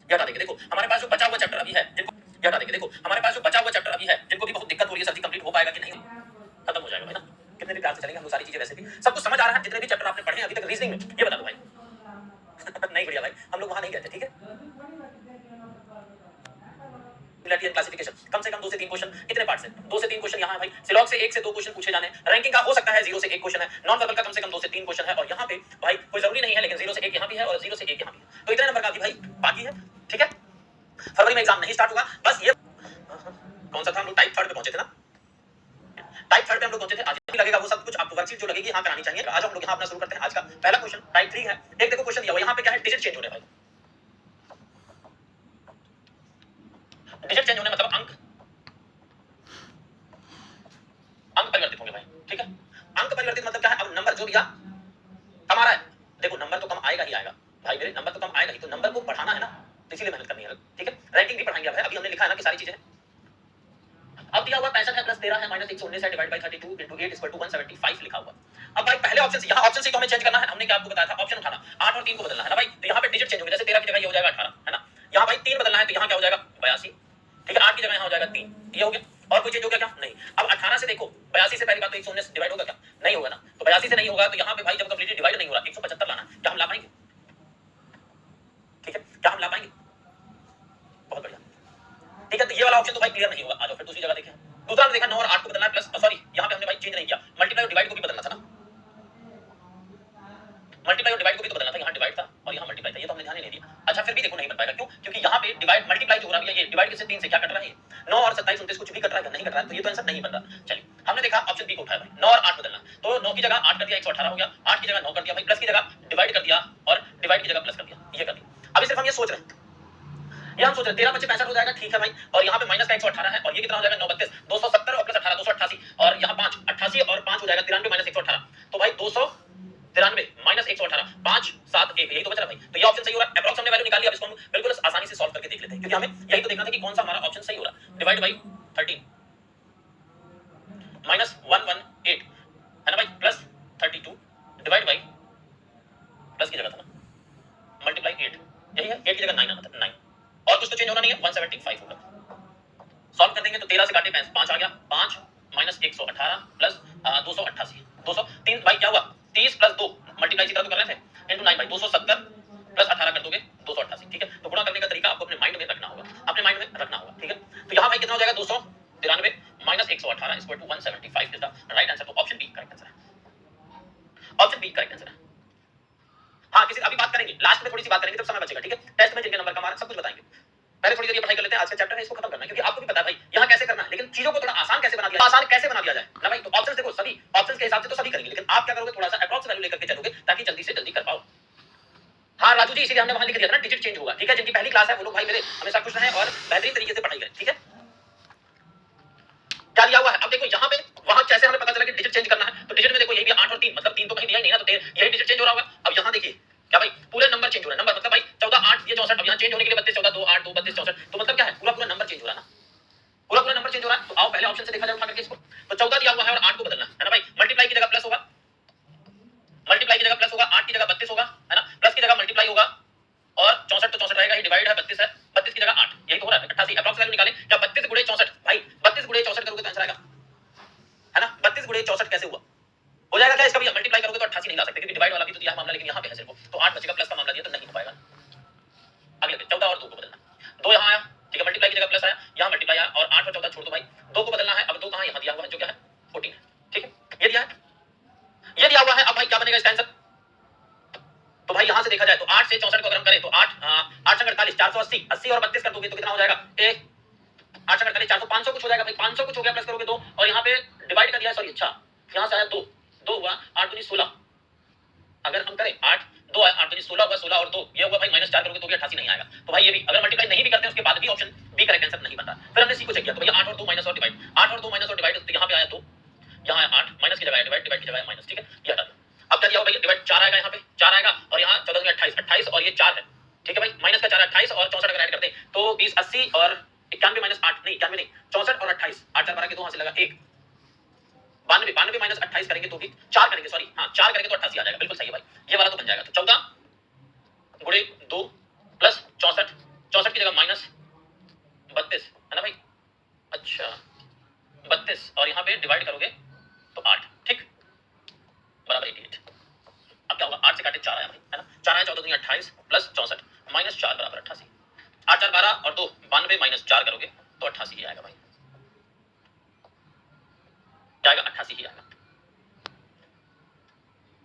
ये हटा देंगे। देखो हमारे पास जो बचा हुआ चैप्टर अभी है, जिनको ये हटा देंगे। देखो हमारे पास जो बचा हुआ चैप्टर अभी है, जिनको भी बहुत दिक्कत हो रही है सर जी कंप्लीट हो पाएगा कि नहीं, खत्म हो जाएगा भाई ना। कितने भी प्यार से चलेंगे हम लोग, सारी चीजें वैसे भी सब कुछ समझ आ रहा है। जितने भी चैप्टर आपने पढ़े हैं अभी तक रीजनिंग में, ये बता दो भाई। नहीं बढ़िया भाई, हम लोग वहां नहीं गए थे, ठीक है। क्लासिफिकेशन कम से कम 2 से 3 क्वेश्चन, कितने पार्ट से 2 से 3 क्वेश्चन यहाँ है भाई। सिलॉग से 1 से 2 क्वेश्चन पूछे जाने, रैंकिंग का हो सकता है 0 से 1 क्वेश्चन है, नॉन वर्बल का कम से कम 2 से 3 क्वेश्चन है, और यहाँ पे भाई कोई जरूरी नहीं है, लेकिन 0 से 1 यहाँ भी है और 0 से 1 यहाँ भी है, तो इतने नंबर का भी भाई बाकी है, ठीक है। फरवरी में एग्जाम नहीं स्टार्ट होगा, बस ये कौन सा था, हम लोग टाइप 3 पे पहुंचे थे ना, टाइप 3 पे हम लोग पहुंचे थे। आज भी लगेगा वो सब कुछ आपको वर्कशीट जो लगेगी यहाँ करानी चाहिए। आज हम लोग यहाँ अपना शुरू करते हैं। आज का पहला क्वेश्चन टाइप 3 है। एक देखो क्वेश्चन दिया हुआ, यहाँ पे क्या है, डिजिट चेंज होने भाई, डिजिट चेंज होने मतलब अंक परिवर्तित होंगे भाई, ठीक है। अंक परिवर्तित मतलब क्या है, अब नंबर जो भी कम आ रहा है, देखो नंबर तो कम आएगा ही आएगा भाई मेरे, नंबर तो कम आएगा ही, तो नंबर को बढ़ाना है ना, तो इसीलिए मेहनत करनी है, ठीक है। रैंकिंग भी पढ़ाएंगे भाई, अभी हमने लिखा है ना कि सारी चीजें। अब दिया हुआ 65 है प्लस 13 है माइनस 119 है divide by 32 into 8 equal to 175 लिखा हुआ। अब भाई पहले ऑप्शन से, यहाँ ऑप्शन से तो हमें चेंज करना है, हमने क्या आपको बताया था, ऑप्शन उठाना, 8 और 3 को बदलना है ना भाई, तो यहाँ पे डिजिट चेंज हो गया, जैसे 13 की जगह ये हो जाएगा 18 है ना, यहाँ भाई 3 बदलना है तो यहाँ क्या हो जाएगा 82, ठीक है। 8 की जगह यहाँ हो जाएगा 3, ये हो गया। और कोई चेंज हो गया क्या, नहीं। अब 18 से देखो 82 से पहली बात तो 119 डिवाइड होगा क्या, नहीं होगा ना, तो 82 से नहीं होगा, तो यहाँ पे भाई जब कंप्लीटली डिवाइड नहीं हो रहा 175 लाना, क्या हम ला पाएंगे, ठीक है, क्या हम ला पाएंगे, बहुत बढ़िया, ठीक है। तो ये वाला ऑप्शन तो भाई क्लियर नहीं होगा, आ जाओ फिर दूसरी जगह देखें। दूसरा हमने देखा 9 और 8 को बदलना है प्लस, सॉरी यहाँ पे हमने भाई चेंज नहीं किया, मल्टीप्लाई और डिवाइड को भी बदलना था ना, मल्टीप्लाई और डिवाइड को भी तो बदलना था, यहाँ डिवाइड था और यहाँ मल्टीप्लाई था, ये तो हमने ध्यान ही नहीं दिया। अच्छा फिर भी देखो नहीं बन पाएगा, क्यों, क्योंकि यहाँ पे डिवाइड मल्टीप्लाई जो हो रहा है, ये डिवाइड किससे 3 से, क्या कट रहा है 9 और 27 29 कुछ भी कट रहा है, नहीं कट रहा है, तो ये तो आंसर नहीं बन रहा। चलिए हमने देखा ऑप्शन बी को उठाया भाई, 9 और 8 बदलना, तो 9 की जगह 8 कर दिया 118 हो गया, 8 की जगह 9 कर दिया भाई, प्लस की जगह डिवाइड कर दिया और डिवाइड की जगह प्लस कर दिया, ये कर दिया। अभी सिर्फ हम ये सोच रहे हैं, ये हम सोच रहे हैं 13 बच्चे 65 हो जाएगा, ठीक है भाई, और यहाँ पे माइनस का 118 है, और ये कितना हो जाएगा 9 32 270 और प्लस 18 288, और यहाँ 5 88 और 5 हो जाएगा 93 माइनस 118, तो भाई 293 माइनस 118 5 7 1, यही तो बच रहा भाई, तो ये ऑप्शन सही हो रहा है। एप्रोक्स हमने वैल्यू निकाल लिया, अब इसको हम बिल्कुल आसानी से सॉल्व करके देख लेते हैं, क्योंकि हमें यही तो देखना था कि कौन सा हमारा ऑप्शन सही हो रहा है। डिवाइड बाई 13 माइनस 118 है ना भाई, प्लस 32 डिवाइड बाई प्लस की जगह था ना मल्टीप्लाई 8, यही है, 8 की जगह 9 आना था, 9 और कुछ तो चेंज होना नहीं है, 175 होगा। सॉल्व कर देंगे तो 13 से काटे 5 आ गया, 5 माइनस 118 प्लस 288 203 भाई क्या हुआ 30 प्लस 2 मल्टीप्लाई इसी तरह तो कर रहे थे इनटू 9 भाई 270 प्लस 18 कर दोगे 288, ठीक है। तो गुणा करने का तरीका आपको अपने माइंड में रखना होगा, अपने माइंड में रखना होगा, ठीक है। तो यहाँ भाई कितना हो जाएगा 293 minus 118 equal to 175 is the right answer. तो ऑप्शन बी करेक्ट आंसर है, ऑप्शन बी करेक्ट आंसर है। हाँ किसी अभी बात करेंगे, लास्ट में थोड़ी सी बात करेंगे, तब समय बचेगा, ठीक है। टेस्ट में जिनके नंबर कम आ रहे हैं सब कुछ बताएंगे, पहले थोड़ी देर ये पढ़ाई कर लेते हैं, आज का चैप्टर है इसको खत्म करना है, क्योंकि आपको भी पता है भाई यहाँ कैसे करना है, लेकिन चीजों को थोड़ा आसान कैसे बना दिया, आसान कैसे बना दिया जाए ना भाई। तो ऑप्शंस देखो, सभी ऑप्शंस के हिसाब से तो सभी करेंगे, लेकिन आप क्या करोगे, थोड़ा सा अप्रॉक्स वैल्यू लेकर के चलोगे ताकि जल्दी से जल्दी कर पाओ। हाँ राजू जी, इसीलिए हमने वहां लिख दिया था ना डिजिट चेंज होगा, ठीक है। जिनकी पहली क्लास है वो लोग भाई मेरे हमेशा खुश रहें और बेहतरीन तरीके से पढ़ाई करें, ठीक है। क्या दिया हुआ है, अब देखो यहाँ पे वहां कैसे हमें पता चला कि डिजिट चेंज करना है, तो डिजिट में देखो यही भी 8 और 3 मतलब 3 तो कहीं दिया ही नहीं ना, तो यही डिजिट चेंज हो रहा होगा। अब यहाँ देखिए क्या भाई पूरे नंबर चेंज हो रहा है, नंबर मतलब भाई 14 8 ये 64, अब यहाँ चेंज होने के लिए 32 14 2 8 2 32 64, तो मतलब क्या है पूरा पूरा नंबर चेंज हो रहा है ना, पूरा पूरा नंबर चेंज हो रहा है। तो आओ पहले ऑप्शन से देखा जाए उठा करके इसको, तो 14 दिया हुआ है और 8 को बदलना है ना भाई, मल्टीप्लाई की जगह प्लस होगा, मल्टीप्लाई की जगह प्लस होगा, 8 की जगह 32 होगा है ना, प्लस की जगह मल्टीप्लाई होगा और 64 तो 64 रहेगा, ये डिवाइड है 32 है, 32 की जगह 8, यही तो हो रहा है 88। अप्रॉक्स वैल्यू निकालें, क्या 32 गुणे 64 भाई 32 गुणे 64 करोगे तो आंसर आएगा है ना, 32 गुणे 64 कैसे हुआ, हो जाएगा क्या इसका भी मल्टीप्लाई करोगे तो 88 नहीं ला सकते, क्योंकि डिवाइड वाला भी तो दिया है मामला, लेकिन यहाँ पे है सिर्फ तो 8 बचेगा, प्लस का मामला दिया तो नहीं हो पाएगा। अगले पे 14 और 2 को बदलना, 2 यहाँ आया, ठीक है, मल्टीप्लाई की जगह प्लस आया, यहाँ मल्टीप्लाई आया और 8 और 14 छोड़ दो भाई, 2 को बदलना है। अब 2 कहाँ यहाँ दिया हुआ है, जो क्या है 14 है, ठीक है, ये दिया है, ये दिया हुआ है। अब भाई क्या बनेगा इसका आंसर, तो भाई यहां से देखा जाए तो 8 से 64 को अगर हम करें तो 8 8 48 480 80 और 32 कर दोगे तो कितना हो जाएगा 1 8 48 400 500 कुछ हो जाएगा भाई, 500 कुछ हो गया, प्लस करोगे 2 और यहाँ पे डिवाइड कर दिया, सॉरी अच्छा यहाँ से आया 2 2 हुआ 8 दूनी 16, अगर हम करें 8 2 आया 8 दूनी 16 हुआ, 16 और 2 ये हुआ भाई -4 करोगे तो भी 88 नहीं आएगा। तो भाई ये भी अगर मल्टीप्लाई नहीं भी करते हैं उसके बाद भी ऑप्शन बी करेक्ट आंसर नहीं बनता। फिर हमने सी को चेक किया तो भैया 8 और 2 माइनस और डिवाइड, 8 और 2 माइनस और डिवाइड, तो यहाँ पे आया 2, यहाँ आया 8, माइनस की जगह डिवाइड, डिवाइड की जगह माइनस, ठीक है, ये हटा दो। अब क्या दिया भैया डिवाइड 4 आएगा, यहाँ पे 4 आएगा और यहाँ 14 में 28 28 और ये 4 है, ठीक है भाई, माइनस का 4 28 और 64 अगर ऐड करते हैं तो 20 80 और 91 माइनस 8 नहीं 91 नहीं 64 और 28 8 4 12 के 2 हां से लगा 1 92 92 माइनस 28 करेंगे तो भी 4 करेंगे, सॉरी हां 4 करेंगे तो 88 आ जाएगा, बिल्कुल सही है भाई, ये वाला तो बन जाएगा। तो 14 गुणे 2 प्लस 64 64 बराबर 88। 8 4 12 और 2 92 माइनस 4 करोगे तो 88 ही आएगा भाई, क्या आएगा? 88 ही आएगा।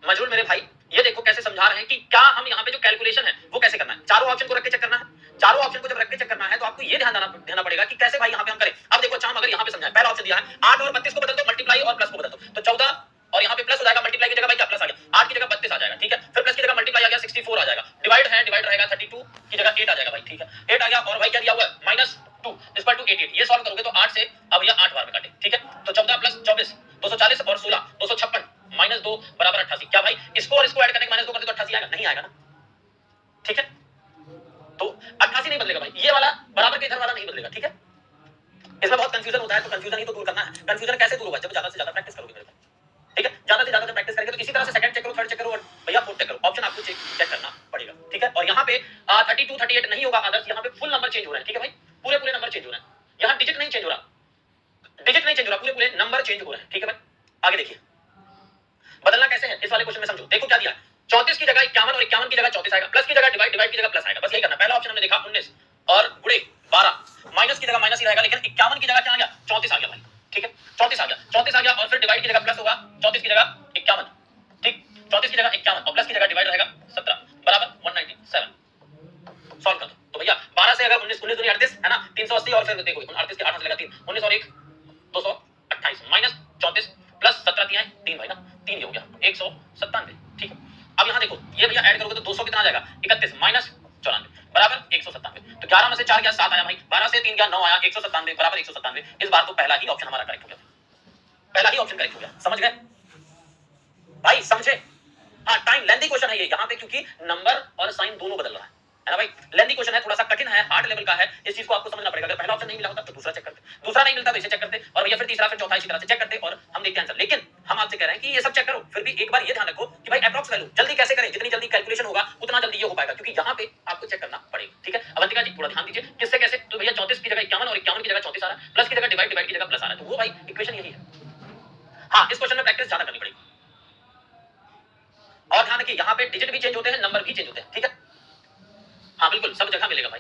मजबूर मेरे भाई, ये देखो कैसे समझा रहे हैं कि क्या हम यहाँ पे जो कैलकुलेशन है वो कैसे करना है। चारों ऑप्शन को रख के चेक करना है। चारों ऑप्शन को जब रख के चेक करना है तो आपको ये ध्यान देना पड़ेगा कि कैसे भाई यहाँ पे हम करें। अब देखो, अच्छा हम अगर यहाँ पे समझाएं, पहला ऑप्शन दिया है 8 और 32 को बदल दो, मल्टीप्लाई और प्लस को बदल दो, तो 14 और यहाँ पे प्लस हो जाएगा, मल्टीप्लाई की जगह भाई क्या प्लस आ गया, 8 की जगह 32 आ जाएगा, ठीक है। फिर प्लस की जगह मल्टीप्लाई आ गया 64 आ जाएगा, डिवाइड है, डिवाइड रहेगा 32 की जगह 8 आ जाएगा भाई, ठीक है। 8 आ गया और भाई क्या दिया हुआ है -2 इक्वल टू 88। ये सॉल्व करोगे तो 8 से अब ये 8 बार में काटे, ठीक है। तो 14 प्लस 24 240 और 16 256 -2 बराबर 88। क्या भाई इसको और इसको ऐड करने के -2 कर दे तो 88 आएगा? नहीं आएगा ना, ठीक है। तो 88 नहीं बदलेगा भाई, ये वाला बराबर के इधर वाला नहीं बदलेगा, ठीक है। इसमें बहुत कंफ्यूजन होता है, तो कंफ्यूजन ही तो दूर करना है। कंफ्यूजन कैसे दूर होगा? जब ज्यादा से ज्यादा प्रैक्टिस करोगे मेरे भाई, ठीक है। ज्यादा से ज्यादा जब प्रैक्टिस करेंगे तो इसी तरह से सेकंड चेक करो, थर्ड चेक करो और भैया फोर्थ चेक करो, ऑप्शन आपको चेक करना पड़ेगा, ठीक है। और यहाँ पे 32 38 नहीं होगा आदर्श, यहाँ पे फुल नंबर चेंज हो रहा है, ठीक है भाई, पूरे पूरे नंबर चेंज हो रहे हैं, यहाँ डिजिट नहीं चेंज हो रहा, डिजिट नहीं चेंज हो रहा, पूरे पूरे नंबर चेंज हो रहे हैं, ठीक है भाई। आगे देखिए बदलना कैसे है इस वाले क्वेश्चन में, समझो। देखो क्या दिया है, 34 की जगह 51 और 51 की जगह 34 आएगा, प्लस की जगह डिवाइड, डिवाइड की जगह प्लस आएगा, बस यही करना। पहला ऑप्शन हमने देखा 19 और गुणे 12, माइनस की जगह माइनस ही रहेगा, लेकिन 51 की जगह क्या आ गया? 34 आ गया भाई, ठीक है। 34 आ गया, 34 आ गया और फिर डिवाइड की जगह प्लस होगा, 34 की जगह 51, ठीक, 34 की जगह 51 और प्लस की जगह डिवाइड रहेगा 17 बराबर 197। सॉल्व कर दो तो भैया 12 से अगर 19 19 दूनी 38 है ना, 380 और फिर देखो 38 के 8 से लगा 3, 19 और 1 228 माइनस 34 प्लस 17 दिया है 3 भाई ना, 3 ये हो गया 197, ठीक है। अब यहाँ देखो ये भैया ऐड करोगे तो 200 कितना आ जाएगा? 31 माइनस 94 बराबर 197। तो 11 में से 4 गया 7 आया भाई, 12 से 3 गया 9 आया, 197 बराबर 197। इस बार तो पहला ही ऑप्शन हमारा करेक्ट हो गया, पहला ही ऑप्शन करेक्ट हो गया, समझ गए भाई, समझे? हाँ, टाइम लेंथी क्वेश्चन है ये, यहाँ पे क्योंकि नंबर और साइन दोनों बदल रहा है ना भाई। लेंथी क्वेश्चन है, थोड़ा सा कठिन है, हार्ड लेवल का है, इस चीज को आपको समझना पड़ेगा। अगर पहला ऑप्शन नहीं मिला होता तो दूसरा चेक करते, दूसरा नहीं मिलता तो इसे चेक करते, और भैया फिर तीसरा फिर चौथा इसी तरह से चेक करते और हम देखते हैं आंसर। लेकिन हम आपसे कह रहे हैं कि ये सब चेक करो, फिर भी एक बार ये ध्यान रखो कि भाई अप्रॉक्स वैल्यू जल्दी कैसे करें, जितनी जल्दी कैलकुलेशन होगा उतना जल्दी ये हो पाएगा, क्योंकि यहाँ पे आपको चेक करना पड़ेगा, ठीक है। अवंतिका जी थोड़ा ध्यान दीजिए, किससे कैसे? तो भैया 34 की जगह 51 और 51 की जगह 34 आ रहा है, प्लस की जगह डिवाइड, डिवाइड की जगह प्लस आ रहा है, तो वो भाई इक्वेशन यही है। हाँ, इस क्वेश्चन में प्रैक्टिस ज्यादा करनी पड़ेगी। और ध्यान रखिए यहाँ पे डिजिट भी चेंज होते हैं, नंबर भी चेंज होते हैं, ठीक है। हाँ बिल्कुल, सब जगह मिलेगा भाई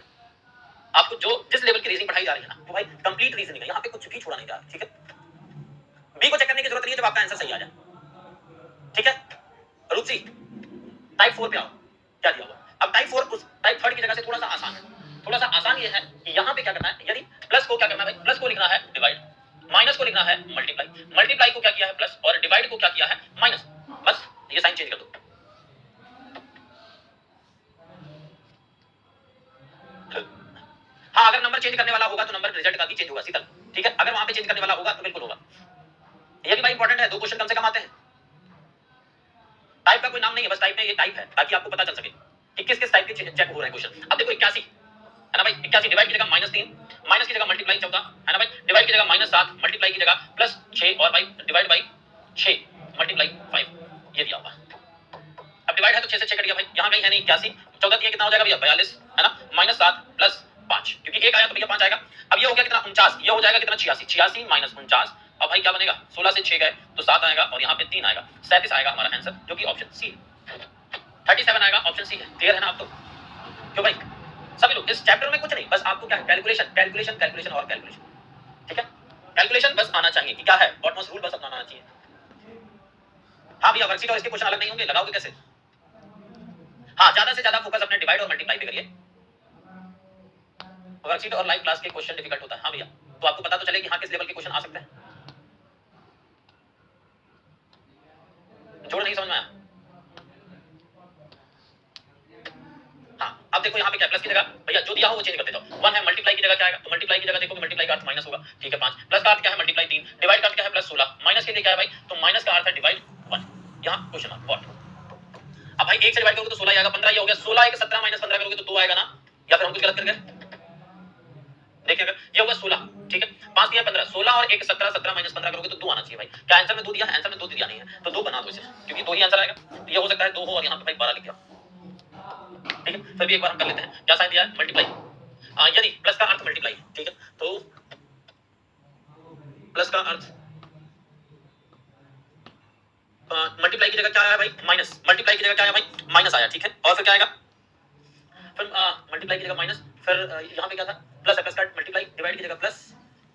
आपको, जो जिस लेवल की रीजनिंग पढ़ाई जा रही है ना, वो भाई कंप्लीट रीजनिंग है, यहाँ पे कुछ भी छोड़ा नहीं जा रहा, ठीक है। बी को चेक करने की जरूरत नहीं है जब आपका आंसर सही आ जाए, ठीक है। रूपसी टाइप 4 पे आओ, क्या दिया हुआ? अब टाइप 4 उस टाइप 3 की जगह से थोड़ा सा आसान है, थोड़ा सा आसान ये है कि यहाँ पे क्या करना है, यदि प्लस को क्या करना है भाई, प्लस को लिखना है डिवाइड, माइनस को लिखना है मल्टीप्लाई, मल्टीप्लाई को क्या किया है प्लस और डिवाइड को क्या किया है माइनस, बस ये साइन चेंज कर दो। हाँ, अगर नंबर चेंज करने वाला होगा तो नंबर रिजल्ट का भी चेंज होगा शीतल, ठीक है। अगर वहां पे चेंज करने वाला होगा तो बिल्कुल होगा। ये भी भाई इंपॉर्टेंट है, 2 क्वेश्चन कम से कम आते हैं। टाइप का कोई नाम नहीं है, बस टाइप में ये टाइप है, ताकि आपको पता चल सके कि किस किस टाइप के चेक हो रहे हैं क्वेश्चन। अब देखो 81 है ना भाई, 81 डिवाइड की जगह -3, माइनस की जगह मल्टीप्लाई 14 है ना भाई, डिवाइड की जगह -7, मल्टीप्लाई की जगह +6 और भाई डिवाइड बाई 6 मल्टीप्लाई 5, ये दिया होगा। अब डिवाइड है तो 6 से 6 कट गया भाई, यहाँ कहीं है नहीं 81, 14 दिया कितना हो जाएगा भैया 42 है ना, -7 + 5, क्योंकि एक आया तो भैया 5 आएगा। अब ये हो गया कितना 49, ये हो जाएगा कितना 86, 86 - 49, अब भाई क्या बनेगा 16 से 6 गए तो 7 आएगा और यहाँ पे 3 आएगा, 37 आएगा हमारा आंसर, जो कि ऑप्शन सी है। 37 आएगा, ऑप्शन सी है। क्लियर है ना आप तो? क्यों भाई सभी लोग इस चैप्टर में कुछ नहीं, बस आपको क्या है कैलकुलेशन कैलकुलेशन कैलकुलेशन और कैलकुलेशन, ठीक है। कैलकुलेशन बस आना चाहिए कि क्या है, बॉटमॉस रूल बस अपनाना चाहिए। हाँ भैया वर्कशीट और इसके क्वेश्चन अलग नहीं होंगे, लगाओगे कैसे? हाँ, ज्यादा से ज्यादा फोकस अपने डिवाइड और मल्टीप्लाई पे करिए। वर्कशीट और लाइव क्लास के क्वेश्चन डिफिकल्ट होता है। हाँ भैया, तो आपको पता तो चले कि हाँ किस लेवल के क्वेश्चन आ सकते हैं। जोड़ नहीं समझ में आया? हाँ, अब देखो यहाँ पे क्या प्लस की जगह भैया जो दिया हो वो चेंज करते जाओ। 1 है, मल्टीप्लाई की जगह क्या आएगा, तो मल्टीप्लाई की जगह देखो मल्टीप्लाई का अर्थ माइनस होगा, ठीक है 5, प्लस का अर्थ क्या है मल्टीप्लाई 3, डिवाइड का अर्थ क्या है +16, माइनस के लिए क्या है भाई, तो माइनस का अर्थ है डिवाइड 1, यहाँ क्वेश्चन मार्क व्हाट। अब भाई 1 से डिवाइड करोगे तो 16 आएगा, 15 ये हो गया, 16 1 17 - 15 करोगे तो 2 आएगा ना, या फिर हम कुछ गलत कर गए? देखिए अगर ये होगा 16, ठीक है, 5 दिया 15, 16 और 1 17, 17 - 15 करोगे तो 2 आना चाहिए भाई। क्या आंसर में 2 दिया है? आंसर में 2 दिया नहीं है, तो 2 बना दो इसे, क्योंकि 2 ही आंसर आएगा। तो ये हो सकता है 2 हो और यहाँ पे भाई 12 लिख दिया, ठीक है। फिर भी एक बार हम कर लेते हैं, क्या साइन दिया है मल्टीप्लाई, यदि प्लस का अर्थ मल्टीप्लाई, ठीक है, तो प्लस का अर्थ मल्टीप्लाई की जगह क्या आया भाई माइनस, मल्टीप्लाई की जगह क्या आया भाई माइनस आया, ठीक है। और फिर क्या आएगा, फिर मल्टीप्लाई की जगह फिर यहाँ पे क्या था, प्लस है, प्लस का मल्टीप्लाई, डिवाइड की जगह प्लस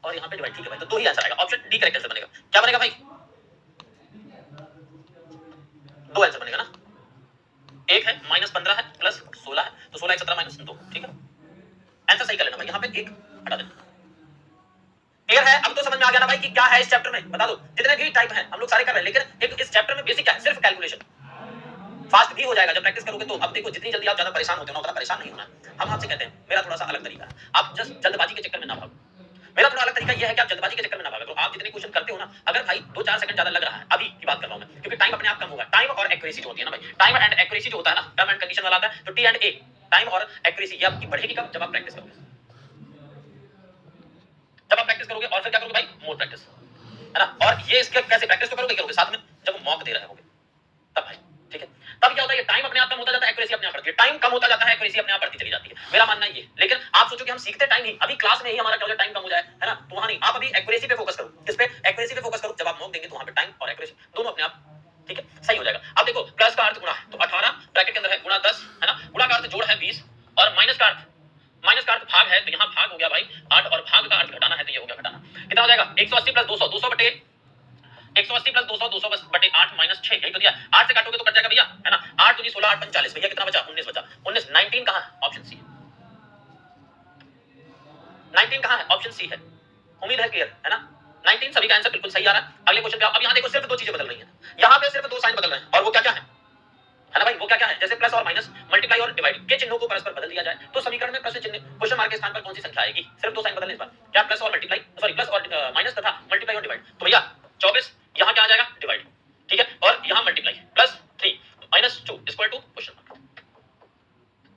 और यहाँ पे डिवाइड। ठीक है भाई, तो 2 ही आंसर आएगा, ऑप्शन डी करेक्ट आंसर बनेगा। क्या बनेगा भाई, 2 आंसर बनेगा ना। एक है -15 है प्लस 16 है, तो 16 1 17 माइनस 2। ठीक है, आंसर सही कर लेना भाई, यहाँ पे एक हटा देना। क्लियर है, अब तो समझ में आ गया ना भाई कि क्या है इस चैप्टर में, बता दो। जितने भी टाइप हैं हम लोग सारे कर रहे हैं, लेकिन एक इस चैप्टर में बेसिक क्या है, सिर्फ कैलकुलेशन। फास्ट भी हो जाएगा जब प्रैक्टिस करोगे तो। अब देखो, जितनी जल्दी आप ज्यादा परेशान होते हो ना, उतना परेशान नहीं होना। हम आपसे कहते हैं, मेरा थोड़ा सा अलग तरीका है, आप जस्ट जल्दबाजी के चक्कर में ना भागो। मेरा थोड़ा अलग तरीका यह है कि आप जल्दबाजी के चक्कर में ना भागो। आप जितने क्वेश्चन करते हो ना, अगर भाई 2-4 सेकंड ज्यादा लग रहा है, अभी की बात कर रहा हूं मैं, क्योंकि टाइम अपने आप कम होगा। टाइम और एक्यूरेसी जो होती है ना भाई, टाइम एंड एक्यूरेसी जो होता है ना, टर्म एंड कंडीशन वाला आता है, तो टी एंड ए, टाइम और एक्यूरेसी, ये आपकी बढ़ेगी कब, जब आप प्रैक्टिस करोगे। जब आप प्रैक्टिस करोगे और फिर क्या करोगे भाई, मोर प्रैक्टिस, है ना। और ये इसके कैसे प्रैक्टिस तो करोगे साथ में, जब मॉक दे रहे होगे तब भाई। ठीक है, तब क्या होता है, ये टाइम अपने आप कम होता जाता है, एक्यूरेसी अपने आप बढ़ती है। टाइम कम होता जाता है, एक्यूरेसी अपने आप बढ़ती चली जाती है, मेरा मानना ये। लेकिन आप सोचो कि हम सीखते टाइम ही, अभी क्लास में ही हमारा क्या हो जाए, टाइम कम हो जाए, है ना, तो वहां नहीं। आप अभी एक्यूरेसी पे फोकस करो। किस पे, एक्यूरेसी पे फोकस करो। जब आप मॉक देंगे तो वहां पे टाइम और एक्यूरेसी दोनों अपने आप, ठीक है, सही हो जाएगा। अब देखो, प्लस का अर्थ गुणा है, तो 18 ब्रैकेट के अंदर है, गुणा 10, है ना। गुणा का अर्थ जोड़ है 20, और माइनस का अर्थ भाग है, तो यहाँ भाग हो गया भाई 8, और भाग का अर्थ घटाना है, तो ये हो गया घटाना। कितना हो जाएगा, 180 प्लस 200, 200 बटे 180 प्लस 200, 200 बटे 8 माइनस 6, यही तो दिया। 8 से काटोगे तो कट जाएगा भैया, है ना। 8 दूनी 16, 8 45, भैया कितना बचा, 19 बचा। 19, 19 कहां है, ऑप्शन सी। 19 कहां है, ऑप्शन सी है। उम्मीद है क्लियर है ना। 19 सभी का आंसर बिल्कुल सही आ रहा है। अगले क्वेश्चन पे अब यहाँ देखो, सिर्फ 2 चीजें बदल रही हैं। यहाँ पे सिर्फ 2 साइन बदल रहे हैं, और वो क्या क्या है ना भाई, वो क्या क्या है, जैसे प्लस और माइनस, मल्टीप्लाई और डिवाइड के चिन्हों को परस्पर बदल दिया जाए, तो समीकरण में प्रश्न चिन्ह क्वेश्चन मार्क के स्थान पर कौन सी संख्या आएगी। सिर्फ 2 साइन बदलने इस बार, क्या प्लस और मल्टीप्लाई, सॉरी प्लस और माइनस तथा मल्टीप्लाई और डिवाइड। तो भैया 24 यहाँ क्या आ जाएगा, डिवाइड, ठीक है, और यहाँ multiply, plus 3 minus 2 equal to question mark.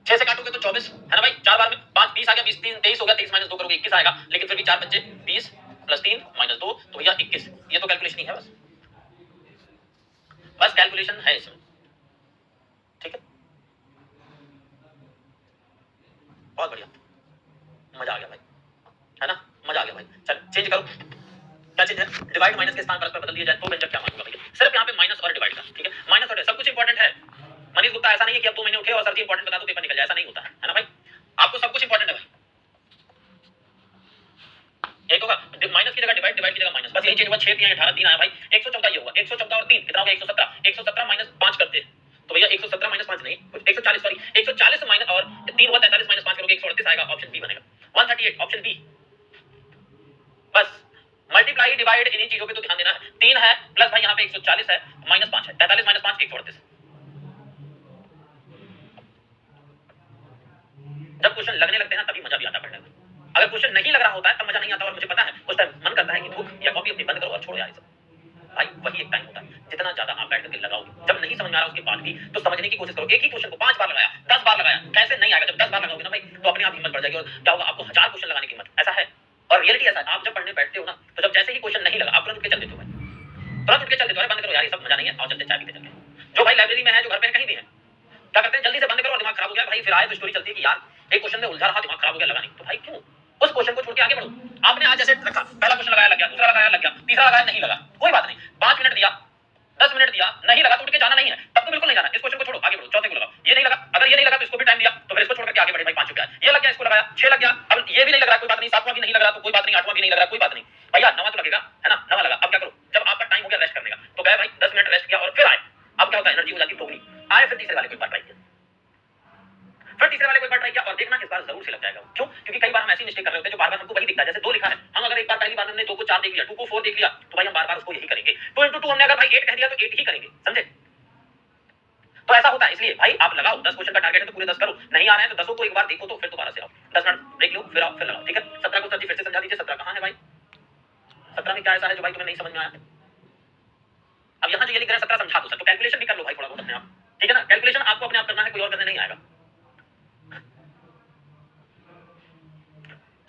6 से काटोगे तो 24, है ना भाई, 4 बार में 5 20 आ गया, 20 3 23 हो गया, 23 माइनस 2 करोगे 21 आएगा, लेकिन फिर भी 4 बच्चे 20 प्लस 3 माइनस 2, तो भैया 21। ये तो कैलकुलेशन ही है, बस कैलकुलेशन है इसमें। ठीक है, बहुत बढ़िया, मजा आ गया भाई, है ना, मजा आ गया भाई। चल चेंज करो, क्या चीज है, डिवाइड माइनस के स्थान परस्पर बदल दिया जाए तो व्यंजक क्या मानूंगा भैया, सिर्फ यहाँ पे माइनस और डिवाइड का। ठीक है, माइनस और सब कुछ इंपॉर्टेंट है। मनीष गुप्ता, ऐसा नहीं है कि अब 2 महीने उठे और सर जी इंपॉर्टेंट बता दो पेपर निकल जाए, ऐसा नहीं होता है ना भाई, आपको सब कुछ इंपॉर्टेंट है भाई। एक होगा माइनस की जगह डिवाइड, डिवाइड की जगह माइनस, बस यही चेंज हुआ। 6 3 18 3 आया भाई, 114 ये होगा, 114 और 3 कितना हो गया, 117, 117 माइनस 5 करते हैं तो भैया 117 माइनस 5 नहीं, 140 सॉरी 140 माइनस और 3 हुआ 43 माइनस 5 करोगे 138 आएगा, ऑप्शन बी बनेगा। 138 ऑप्शन बी। बस मल्टीप्लाई डिवाइड इन्हीं चीजों पे तो ध्यान देना है। 3 है प्लस भाई यहाँ पे 140 है, माइनस 5 है, 43 माइनस 5 138। जब क्वेश्चन लगने लगते हैं तभी मजा भी आता पढ़ने में। अगर क्वेश्चन नहीं लग रहा होता है तब मजा नहीं आता, और मुझे पता है उस टाइम मन करता है कि बुक या कॉपी अपनी बंद करो और छोड़ो यार ये सब। भाई वही एक टाइम होता है, जितना ज्यादा आप बैठ करके लगाओगे, जब नहीं समझ में आ रहा उसके बाद भी तो समझने की कोशिश करो। एक ही क्वेश्चन को 5 बार लगाया, 10 बार लगाया, कैसे नहीं आएगा। जब 10 बार लगाओगे ना भाई तो अपने आप हिम्मत बढ़ जाएगी, और क्या होगा, आपको 1000 क्वेश्चन लगाने की हिम्मत। ऐसा है, और रियलिटी ऐसा है। आप जब पढ़ने बैठते हो ना, तो जब जैसे ही क्वेश्चन नहीं लगा, आप तुरंत उठ के चल देते हो भाई, तुरंत उठ के चल देते हो, अरे बंद करो यार ये सब मजा नहीं है, आओ चलते चाय पीते चलते। जो भाई लाइब्रेरी में है, जो घर पे कहीं भी है, क्या करते हैं, जल्दी से बंद करो और दिमाग खराब हो गया भाई, फिर आए तो स्टोरी चलती है कि यार एक क्वेश्चन में उलझा रहा, दिमाग खराब हो गया, लगा नहीं। तो भाई क्यों, उस क्वेश्चन को छोड़ के आगे बढ़ो। आपने आज जैसे रखा, पहला क्वेश्चन लगाया लग गया, दूसरा लगाया लग गया, तीसरा लगाया नहीं लगा, कोई बात नहीं, 5 मिनट दिया, 10 मिनट दिया, नहीं लगा तो उठ के जाना नहीं है, तब तो बिल्कुल नहीं जाना। इस क्वेश्चन को छोड़ो, आगे बढ़ो, चौथे को लगाओ, ये नहीं लगा, अगर ये नहीं लगा तो इसको भी टाइम दिया, तो फिर इसको छोड़ करके आगे बढ़े भाई, 5 हो गया, ये लग गया, इसको लगाया, 6 लग गया, अब ये भी नहीं लग रहा, कोई बात नहीं, 7वां भी नहीं लग रहा तो कोई बात नहीं, 8वां भी नहीं लग रहा कोई बात नहीं भैया, 9वां तो लगेगा, है ना, 9वां लगा। अब क्या करो, जब आपका टाइम हो गया रेस्ट करने का, तो गए भाई 10 मिनट रेस्ट किया और फिर आए, अब क्या होता है, एनर्जी हो जाती है दोगुनी। आए फिर तीसरे वाले को एक बार ट्राई किया, फिर तीसरे वाले को एक बार ट्राई किया, और देखना इस बार जरूर से लग जाएगा। क्यों, क्योंकि कई बार हम ऐसी मिस्टेक कर रहे होते हैं जो बार बार हमको वही दिखता है। जैसे 2 लिखा है, हम अगर एक बार पहली बार हमने 2 को 4 देख लिया, 2 को 4 देख लिया, तो भाई हम बार बार उसको यही करेंगे। 2 into 2 हमने अगर भाई 8 कह दिया तो 8 ही करेंगे, समझे। तो ऐसा होता है, इसलिए भाई आप लगाओ, 10 क्वेश्चन का टारगेट है तो पूरे 10 करो, नहीं आ रहे हैं तो 10 को एक बार देखो, तो फिर दोबारा से आओ, 10 मिनट ब्रेक लो, फिर आओ, फिर लगाओ। ठीक है, 17 को सर जी फिर से समझा दीजिए, 17 कहां है भाई, 17 में क्या ऐसा है जो भाई तुम्हें नहीं समझ में आया। अब यहाँ जो ये लिख रहा है 17 समझा दो सर, तो कैलकुलेशन भी कर लो भाई थोड़ा बहुत अपने आप, ठीक है ना, कैलकुलेशन आपको अपने आप करना है, कोई और करने नहीं आएगा।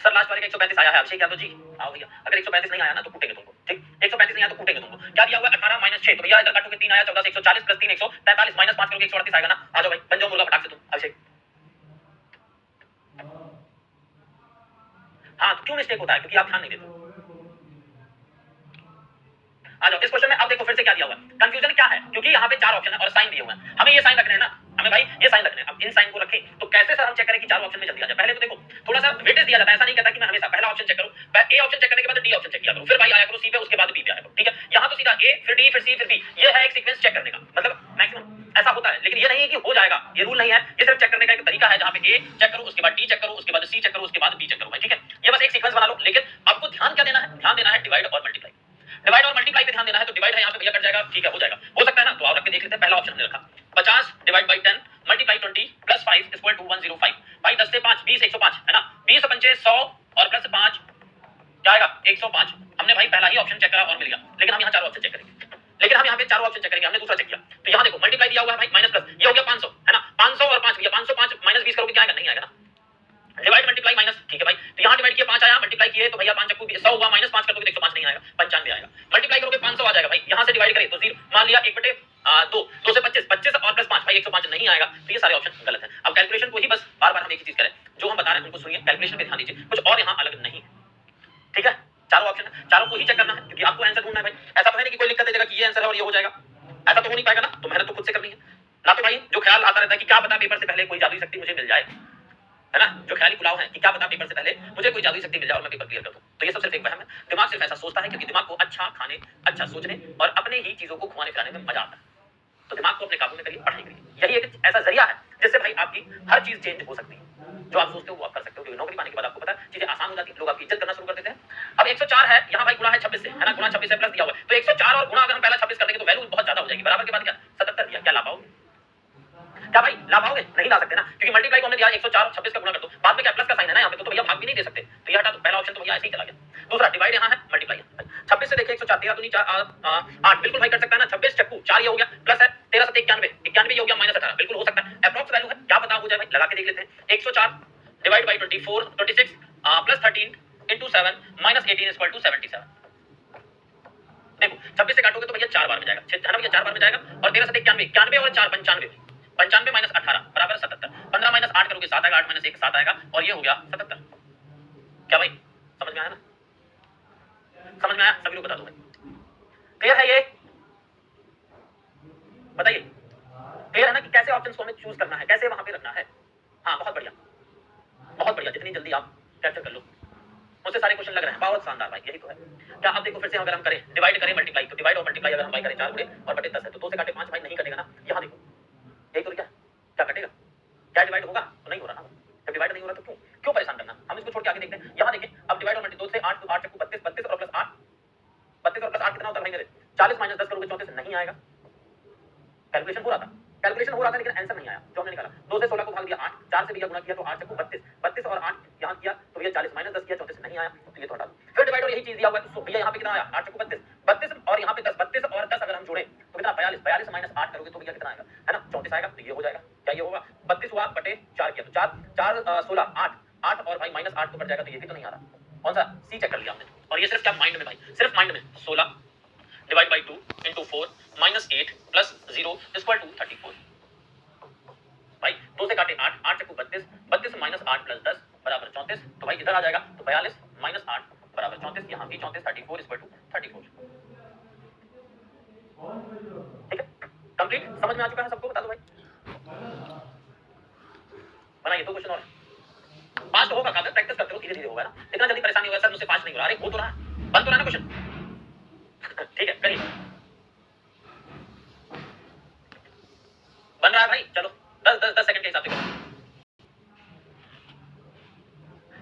सर लास्ट वाले का 135 आया है, अभिषेक यादव जी आओ भैया। अगर 135 नहीं आया ना तो कूटेंगे तुमको, ठीक, 135 नहीं आया तो कूटेंगे तुमको। क्या दिया हुआ है, 18 माइनस 6, तो भैया इधर काटोगे 3 आया, 14 से 140 प्लस 3 143 माइनस 5 करोगे 138 आएगा ना। आ जाओ भाई, बन जाओ मुर्गा फटाक से तुम, अभिषेक। हाँ, तो क्यों मिस्टेक होता है, क्योंकि आप ध्यान नहीं देते। आ जाओ इस क्वेश्चन में, अब देखो फिर से क्या दिया हुआ है, कंफ्यूजन क्या है, क्योंकि यहाँ पे 4 ऑप्शन है और साइन दिए हुए हैं, हमें ये साइन रखने हैं ना। हमें भाई ये साइन रखने हैं। अब इन साइन को रखें तो कैसे सर हम चेक करें कि चारों ऑप्शन में जल्दी आ जाए? पहले तो देखो थोड़ा सा वेटेज दिया जाता है, ऐसा नहीं कहता कि मैं हमेशा पहला ऑप्शन चेक करूं, ए ऑप्शन चेक करने के बाद डी ऑप्शन चेक किया करो, फिर भाई आया करो सी पे, उसके बाद बी पे आया करो, ठीक है? यहां तो सीधा ए फिर डी फिर सी फिर बी, ये है एक सीक्वेंस चेक करने का, मतलब मैक्सिमम ऐसा होता है, लेकिन ये नहीं है कि हो जाएगा, ये रूल नहीं है, ये सिर्फ चेक करने का एक तरीका है, जहां पे ए चेक करो, उसके बाद डी चेक करो, उसके बाद सी चेक करो, उसके बाद बी चेक करो भाई, ठीक है? ये बस एक सीक्वेंस बना लो, लेकिन आपको ध्यान क्या देना है? ध्यान देना है डिवाइड और मल्टीप्लाई। डिवाइड और मल्टीप्लाई पे ध्यान देना है, तो डिवाइड है यहाँ पे भैया कट जाएगा, ठीक है, हो जाएगा, हो सकता है ना, तो आप रख के देख लेते हैं। पहला ऑप्शन हमने रखा 50 divide by 10 multiply 20 plus 5 equal to 105। भाई 10 से 5 20 105 है ना, 20 पंचे 100 और प्लस 5 जाएगा 105। हमने भाई पहला ही ऑप्शन चेक करा और मिल गया, लेकिन हम यहाँ चारों ऑप्शन चेक करेंगे, लेकिन हम यहाँ पे चारों ऑप्शन चेक करेंगे, हमने दूसरा चेक किया, तो यहाँ देखो मल्टीप्लाई दिया हुआ है भाई माइनस प्लस, ये हो गया 500 है ना, 500 और 5 भैया 505 माइनस 20 करोगे क्या आएगा? नहीं आएगा ना, डिवाइड मल्टीप्लाई माइनस, ठीक है भाई, तो यहाँ डिवाइड किया 5 आया, मल्टीप्लाई किए तो भैया 5 चक्कू 100 हुआ, माइनस 5 कर दोगे तो 105 नहीं आएगा, 95 आएगा, मल्टीप्लाई करोगे 500 आ जाएगा भाई, यहाँ से डिवाइड करें तो 0 मान लिया 1/2, 2 से 25 25 और प्लस 5 भाई 105 नहीं आएगा, तो ये सारे ऑप्शन गलत है। अब कैलकुलेशन को ही बस बार बार हम एक ही चीज करें, जो हम बता रहे हैं उनको सुनिए, कैलकुलेशन पे ध्यान दीजिए, कुछ और यहाँ अलग नहीं, ठीक है? चारों ऑप्शन है, चारों को ही चेक करना है, क्योंकि आपको आंसर ढूंढना है भाई, ऐसा तो है नहीं कि कोई लिख कर दे देगा कि ये आंसर है और ये हो जाएगा, ऐसा तो हो नहीं पाएगा ना, तो मेहनत तो खुद से करनी है ना, तो भाई जो ख्याल आता रहता है कि क्या पता पेपर से पहले कोई जादुई शक्ति मुझे मिल जाए, है ना, जो ख्याली पुलाव है कि क्या पता पेपर से पहले मुझे कोई जादुई शक्ति मिल जाए और मैं पेपर क्लियर कर दूं, तो ये सब सिर्फ एक वहम है, दिमाग सिर्फ ऐसा सोचता है क्योंकि दिमाग को अच्छा खाने, अच्छा सोचने और अपने ही चीजों को घुमाने फिराने में मजा आता है, तो दिमाग को अपने काबू में करिए, पढ़ाई करिए, यही एक ऐसा जरिया है जिससे भाई आपकी हर चीज चेंज हो सकती है, जो आप सोचते हो वो आप कर सकते हो, क्योंकि नौकरी पाने के बाद आपको पता है चीजें आसान हो जाती है, लोग आपकी इज्जत करना शुरू कर देते हैं। अब 104 है, यहाँ भाई गुणा है 26 से, है ना, गुणा 26 से प्लस दिया हुआ है, तो 104 और गुणा अगर हम पहला 26 कर देंगे तो वैल्यू बहुत ज्यादा हो जाएगी, बराबर के बाद क्या 77 दिया, क्या ला पाओगे? क्या भाई ला पाओगे? नहीं ला सकते ना, क्योंकि मल्टीप्लाई को हमने दिया 104 26 का गुणा कर दो, बाद में क्या प्लस का साइन है ना यहाँ पे, तो भैया भाग भी नहीं दे सकते, तो ये हटा दो, पहला ऑप्शन तो भैया ऐसे ही चला गया। दूसरा डिवाइड यहाँ है, मल्टीप्लाई 26 से देखिए 104 13 दूनी 8, बिल्कुल भाई कर सकता है ना, 26 चक्कू 4 ये हो गया, प्लस है 13 7 91 91 ये हो गया माइनस 18, बिल्कुल हो सकता है, अप्रॉक्स वैल्यू है, क्या पता हो जाए भाई, लगा के देख लेते हैं। 104 divide by 24 26 plus 13 into 7 minus 18 is equal to 77। देखो 26 से काटोगे तो भैया 4 बार में जाएगा, है ना भैया, 4 बार में जाएगा, और 13 से 91 91 और 4 95 95 माइनस 18 बराबर 77, 15 माइनस 8 करोगे 7 आएगा, 8 माइनस 1 7 आएगा, और ये हो गया 77। क्या भाई समझ में आया ना? समझ में आया? सभी लोग बता दो भाई, क्लियर है ये? बताइए क्लियर है ना कि कैसे ऑप्शंस को हमें चूज करना है, कैसे वहां पे रखना है? हाँ बहुत बढ़िया, बहुत बढ़िया, जितनी जल्दी आप कैप्चर कर लो, मुझसे सारे क्वेश्चन लग रहे हैं, बहुत शानदार भाई, यही तो है। क्या आप देखो फिर से अगर हम करें डिवाइड करें मल्टीप्लाई, तो डिवाइड और मल्टीप्लाई अगर हम भाई करें 4 गुणे और बटे 10 है, तो 2 से काटे 5 भाई नहीं कटेगा ना, यहाँ देखो यही तो क्या क्या कटेगा, क्या डिवाइड होगा? तो नहीं हो रहा ना, जब डिवाइड नहीं हो रहा तो क्यों क्यों परेशान करना, हम इसको छोड़ के आगे देखते हैं। यहाँ देखिए अब डिवाइड और मल्टीप्लाई 2 से 8 तो 8 चक्कू 32 32 और प्लस 8 32 और प्लस 8 कितना होता है भाई मेरे? 40 माइनस 10 करोगे 34 नहीं आएगा, कैलकुलेशन हो रहा था, कैलकुलेशन हो रहा था लेकिन आंसर नहीं आया, जो हमने निकाला 2 से 16 को भाग दिया 8, 4 से भैया गुणा किया तो 8 चक्कू 32 32 और 8 यहाँ किया तो भैया 40 माइनस 10 किया 34 नहीं आया, तो ये तो हटा दो। फिर डिवाइड और यही चीज दिया हुआ है, तो भैया यहाँ पे कितना आया 8 चक्कू 32 32 और यहाँ पे 10 32 और 10 अगर हम जोड़े तो कितना 42 42 माइनस 8 करोगे तो भैया कितना आएगा, है ना 34 आएगा, तो ये हो जाएगा। क्या ये होगा 32 हुआ बटे 4 किया तो 4 4 16 8 8 और भाई माइनस 8 तो कट जाएगा, तो ये भी तो नहीं आ रहा, कौन सा सी चेक कर लिया हमने, और ये सिर्फ क्या माइंड में भाई, सिर्फ माइंड में 16 divide by 2 into 4 minus 8 plus 0 is equal to 34। भाई 2 से काटे 8 8 चक्कू 32 32 माइनस 8 प्लस 10 बराबर 34, तो भाई इधर आ जाएगा तो 42 माइनस 8 बराबर 34, यहाँ भी 34 34 is equal to 34। ठीक है कंप्लीट, समझ में आ चुका है सबको? बता दो भाई, बनाइए 2 क्वेश्चन और, फास्ट होगा, काफी प्रैक्टिस करते हो धीरे धीरे होगा ना, इतना जल्दी परेशानी होगा सर मुझसे फास्ट नहीं हो रहा, अरे हो तो रहा है, बन तो रहा है ना क्वेश्चन। ठीक है करिए, बन रहा है भाई, चलो 10 सेकंड के हिसाब से करो।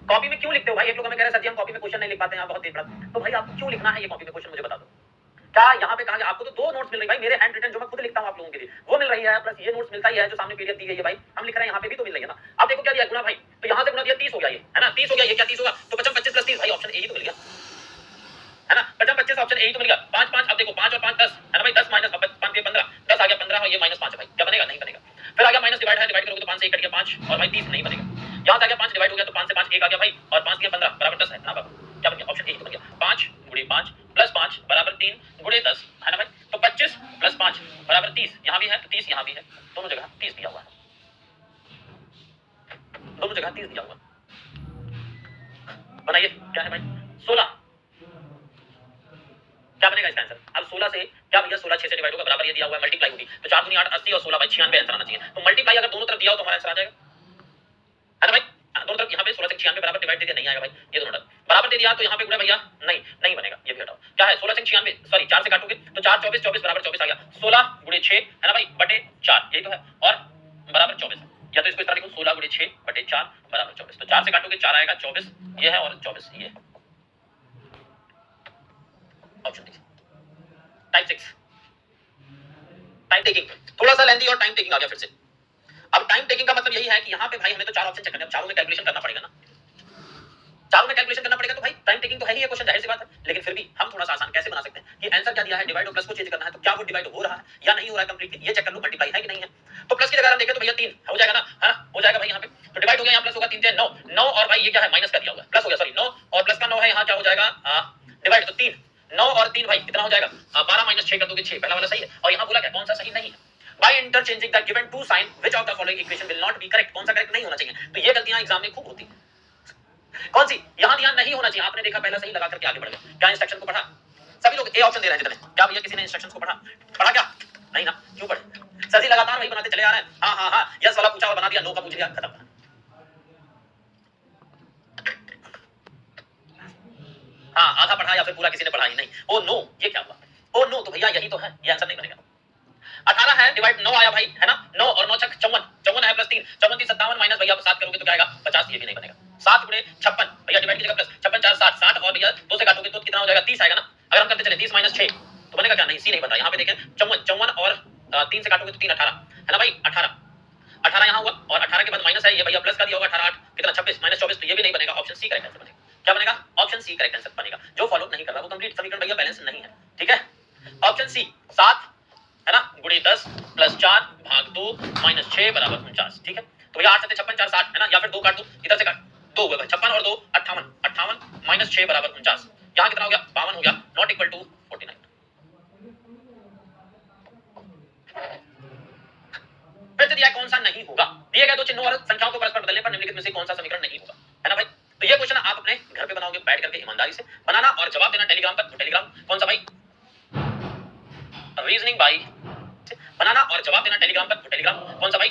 कॉपी में क्यों लिखते हो भाई? एक लोग हमें कह रहे हैं सर जी हम कॉपी में क्वेश्चन नहीं लिख पाते हैं, आप बहुत तेज पढ़ाते, तो भाई आपको क्यों लिखना है ये कॉपी में क्वेश्चन मुझे बता दो। क्या यहाँ पे कहा गया आपको तो 2 नोट्स मिल रही भाई, मेरे हैंड रिटन जो मैं खुद लिखता हूँ आप लोगों के लिए वो मिल रही है, प्लस ये नोट्स मिलता ही है जो सामने पीडीएफ दी गई है भाई, हम लिख रहे हैं यहाँ पे भी तो मिल रही है ना। अब देखो क्या दिया गुणा भाई, तो यहाँ से गुणा दिया 30 हो गया, ये है ना 30 हो गया, ये क्या 30 होगा तो 25 25 प्लस 30 भाई ऑप्शन ए ही तो मिल गया, है ना 50 25 ऑप्शन ए ही तो मिल गया। 5 5 अब देखो 5 और 5 10 है ना भाई, 10 माइनस 5 के 15 10 आ गया 15 और ये माइनस 5 है भाई, क्या बनेगा? नहीं बनेगा। फिर आ गया माइनस डिवाइड है, डिवाइड करोगे तो 5 से 1 कट गया 5 और भाई 30 नहीं बनेगा। यहाँ से आ गया 5 डिवाइड हो गया तो 5 से 5 1 आ गया भाई, और 5 दिया 15 बराबर 10 है ना बाबू, क्या बन गया? ऑप्शन ए ही तो बन गया। 5 गुणे 5 प्लस 5 बराबर 3 गुणे 10 है ना भाई, तो 25 प्लस 5 बराबर 30, यहाँ भी है तो 30 यहाँ भी है, दोनों जगह 30 दिया हुआ है, दोनों जगह 30 दिया हुआ। बनाइए क्या है भाई 16, क्या बनेगा इसका आंसर? अब 16 से क्या भैया 16 6 से डिवाइड होगा बराबर ये दिया हुआ है मल्टीप्लाई होगी तो 4 दूनी 8 80 और 16 बाई 96 आंसर आना चाहिए। तो मल्टीप्लाई अगर दोनों तरफ दिया हो तो हमारा आंसर आ जाएगा, है ना भाई। दोनों तरफ यहाँ पे 16 से 96 बराबर डिवाइड दे दिया नहीं आएगा भाई, ये दोनों तरफ बराबर दे दिया तो यहाँ पे गुणा भैया नहीं नहीं बनेगा, ये भी हटाओ। क्या है 16 से 96 सॉरी 4 से काटोगे तो 4 24 24 बराबर 24 आ गया, 16 गुणे 6 है ना भाई बटे 4 यही तो है और बराबर 24, या तो इसको इस तरह लिखो 16 गुणे 6 बटे 4 बराबर 24। तो 4 से काटोगे 4 आएगा 24 ये है और 24 ये है। Option D type 6 time taking, थोड़ा सा लेंथी और टाइम टेकिंग आ गया फिर से। अब टाइम टेकिंग का मतलब यही है कि यहाँ पे भाई हमें तो चार ऑप्शन चेक करने हैं, चारों में कैलकुलेशन करना पड़ेगा ना, चारों में कैलकुलेशन करना पड़ेगा तो भाई टाइम टेकिंग तो है ही, ये क्वेश्चन जाहिर सी बात है। लेकिन फिर भी हम थोड़ा सा आसान कैसे बना सकते हैं कि आंसर क्या दिया है डिवाइड और प्लस को चेंज करना है, तो क्या वो डिवाइड हो रहा है या नहीं हो रहा है कंप्लीटली ये चेक कर लो, मल्टीप्लाई है कि नहीं है। तो प्लस की जगह हम देखें तो भैया 3 हो जाएगा ना, हां हो जाएगा भाई यहाँ पे, तो डिवाइड हो गया, यहाँ प्लस होगा 3 से 9 9 और भाई ये क्या है माइनस का दिया हुआ है, प्लस हो गया सॉरी 9 और प्लस का 9 है, यहाँ क्या हो जाएगा डिवाइड, तो 3 9 और 3 भाई कितना हो जाएगा 12 माइनस 6 कर दोगे 6, पहला वाला सही है। और यहाँ बोला क्या कौन सा सही नहीं है, by interchanging the given two sign which of the following equation will not be correct, कौन सा करेक्ट नहीं होना चाहिए। तो ये गलतियां एग्जाम में खूब होती हैं, कौन सी यहां ध्यान नहीं होना चाहिए, आपने देखा पहला सही लगा करके आगे बढ़ गए। क्या इंस्ट्रक्शन को पढ़ा, सभी लोग ए ऑप्शन दे रहे हैं जितने, क्या भैया किसी ने इंस्ट्रक्शंस को पढ़ा पढ़ा क्या नहीं ना, क्यों पढ़े सर जी लगातार वही बनाते चले आ रहे हैं, हां हां हां यस वाला पूछा और बना दिया, नो का पूछ लिया खत्म। हां आधा पढ़ा या फिर पूरा किसी ने पढ़ा ही नहीं, ओ नो ये क्या हुआ, ओ नो तो भैया यही तो है, ये आंसर नहीं बनेगा। 18 है डिवाइड 9 आया भाई है ना, 9 और 9 छक 54 54 है प्लस 3 54 3 57 माइनस भैया 7 करोगे तो क्या आएगा 50, ये भी नहीं बनेगा। 7 गुणे 56 भैया डिवाइड की जगह प्लस 56 4 60 60 और भैया 2 से काटोगे तो कितना हो जाएगा 30 आएगा ना। अगर हम करते चले 30 माइनस 6 तो बनेगा क्या, नहीं सी नहीं बन रहा। यहाँ पे देखें 54 और 3 से काटोगे तो 3 18 है ना भाई, 18 18 यहाँ हुआ और 18 के बाद माइनस है, ये भैया प्लस का दिया होगा 18 8 कितना 26 माइनस 24, तो ये भी नहीं बनेगा। ऑप्शन सी करेक्ट आंसर बनेगा, क्या बनेगा ऑप्शन सी करेक्ट आंसर बनेगा। जो फॉलो नहीं कर रहा वो कंप्लीट समीकरण भैया बैलेंस नहीं है, ठीक है। ऑप्शन सी 7 है ना गुणे 10 प्लस 4 भाग 2 माइनस 6 बराबर 49, ठीक है। तो भैया 8 7 56 4 60 है ना, या फिर 2 काट दो इधर से काट 2 हुआ 56 और 2 58 58 माइनस 6 बराबर 49, यहाँ कितना हो गया 52 हो गया, नॉट इक्वल टू 49। फिर से दिया कौन सा नहीं होगा, दिए गए दो चिन्हों और संख्याओं को परस्पर बदलने पर निम्नलिखित में से कौन सा समीकरण नहीं होगा, है ना भाई। तो ये क्वेश्चन आप अपने घर पे बनाओगे बैठ करके ईमानदारी से बनाना और जवाब देना टेलीग्राम पर। टेलीग्राम कौन सा भाई, रीजनिंग बाय बनाना और जवाब देना टेलीग्राम पर। टेलीग्राम कौन सा भाई,